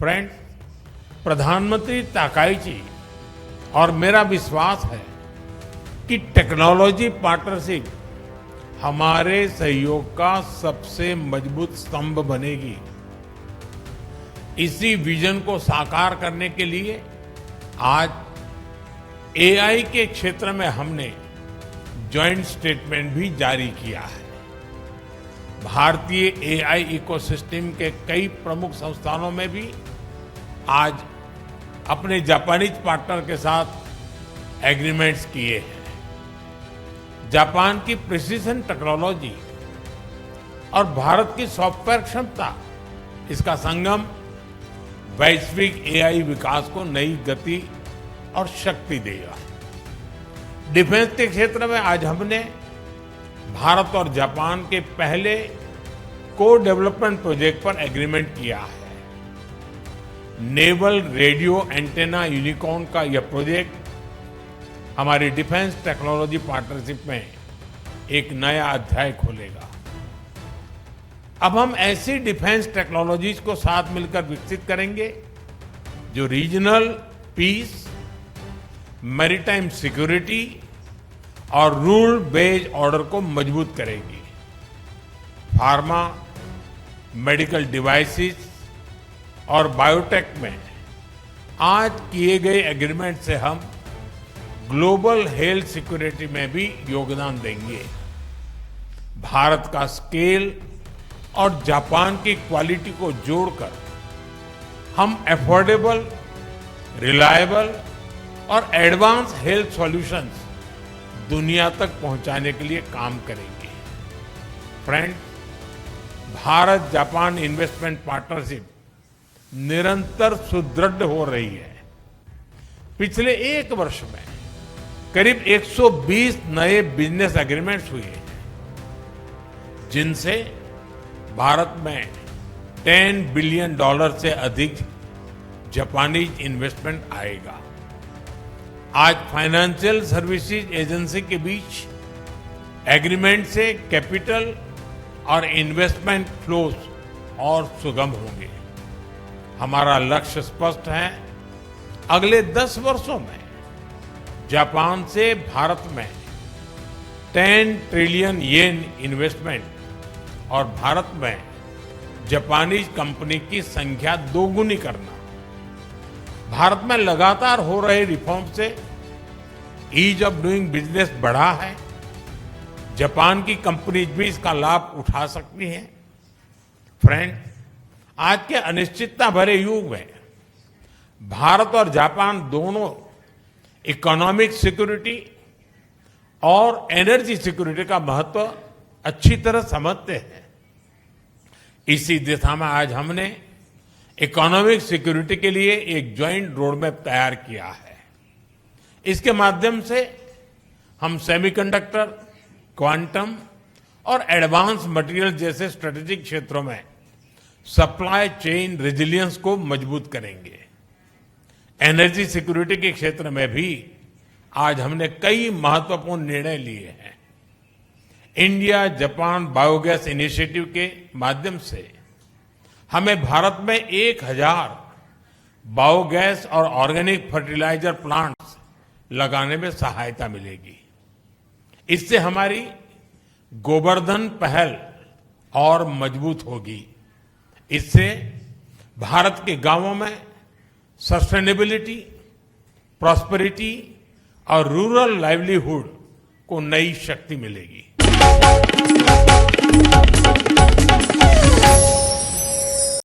Friends, प्रधानमंत्री ताकाईची और मेरा विश्वास है कि टेक्नोलॉजी पार्टनरशिप हमारे सहयोग का सबसे मजबूत स्तंभ बनेगी। इसी विजन को साकार करने के लिए आज एआई के क्षेत्र में हमने जॉइंट स्टेटमेंट भी जारी किया है। भारतीय एआई इकोसिस्टम के कई प्रमुख संस्थानों में भी आज अपने जापानीज पार्टनर के साथ एग्रीमेंट्स किए हैं। जापान की प्रिसीजन टेक्नोलॉजी और भारत की सॉफ्टवेयर क्षमता, इसका संगम वैश्विक एआई विकास को नई गति और शक्ति देगा। डिफेंस के क्षेत्र में आज हमने भारत और जापान के पहले को डेवलपमेंट प्रोजेक्ट पर एग्रीमेंट किया है। नेवल रेडियो एंटेना यूनिकॉर्न का यह प्रोजेक्ट हमारी डिफेंस टेक्नोलॉजी पार्टनरशिप में एक नया अध्याय खोलेगा। अब हम ऐसी डिफेंस टेक्नोलॉजीज को साथ मिलकर विकसित करेंगे जो रीजनल पीस, मैरीटाइम सिक्योरिटी और रूल बेस्ड ऑर्डर को मजबूत करेगी। फार्मा, मेडिकल डिवाइसेस और बायोटेक में आज किए गए एग्रीमेंट से हम ग्लोबल हेल्थ सिक्योरिटी में भी योगदान देंगे। भारत का स्केल और जापान की क्वालिटी को जोड़कर हम अफोर्डेबल, रिलायबल और एडवांस हेल्थ सॉल्यूशंस दुनिया तक पहुंचाने के लिए काम करेंगे। Friend, Bharat Japan investment partnership निरंतर सुदृढ़ हो रही है। पिछले एक वर्ष में करीब 120 नए बिजनेस एग्रीमेंट्स हुए हैं, जिनसे भारत में $10 बिलियन से अधिक जापानी इन्वेस्टमेंट आएगा। आज फाइनेंशियल सर्विसेज एजेंसी के बीच एग्रीमेंट से कैपिटल और इन्वेस्टमेंट फ्लोज और सुगम होंगे। हमारा लक्ष्य स्पष्ट है, अगले 10 वर्षों में जापान से भारत में 10 ट्रिलियन येन इन्वेस्टमेंट और भारत में जापानीज कंपनी की संख्या दोगुनी करना। भारत में लगातार हो रहे रिफॉर्म से ईज ऑफ डूइंग बिजनेस बढ़ा है। जापान की कंपनीज भी इसका लाभ उठा सकती हैं। फ्रेंड, आज के अनिश्चितता भरे युग में भारत और जापान दोनों इकोनॉमिक सिक्योरिटी और एनर्जी सिक्योरिटी का महत्व अच्छी तरह समझते हैं। इसी दिशा में आज हमने इकोनॉमिक सिक्योरिटी के लिए एक ज्वाइंट रोडमैप तैयार किया है। इसके माध्यम से हम सेमीकंडक्टर, क्वांटम और एडवांस मटेरियल जैसे स्ट्रेटेजिक क्षेत्रों में सप्लाई चेन रेजिलियंस को मजबूत करेंगे। एनर्जी सिक्योरिटी के क्षेत्र में भी आज हमने कई महत्वपूर्ण निर्णय लिए हैं। इंडिया जापान बायोगैस इनिशिएटिव के माध्यम से हमें भारत में 1000 बायोगैस और ऑर्गेनिक फर्टिलाइजर प्लांट्स लगाने में सहायता मिलेगी। इससे हमारी गोवर्धन पहल और मजबूत होगी। इससे भारत के गांवों में सस्टेनेबिलिटी, प्रॉस्पेरिटी और रूरल लाइवलीहुड को नई शक्ति मिलेगी।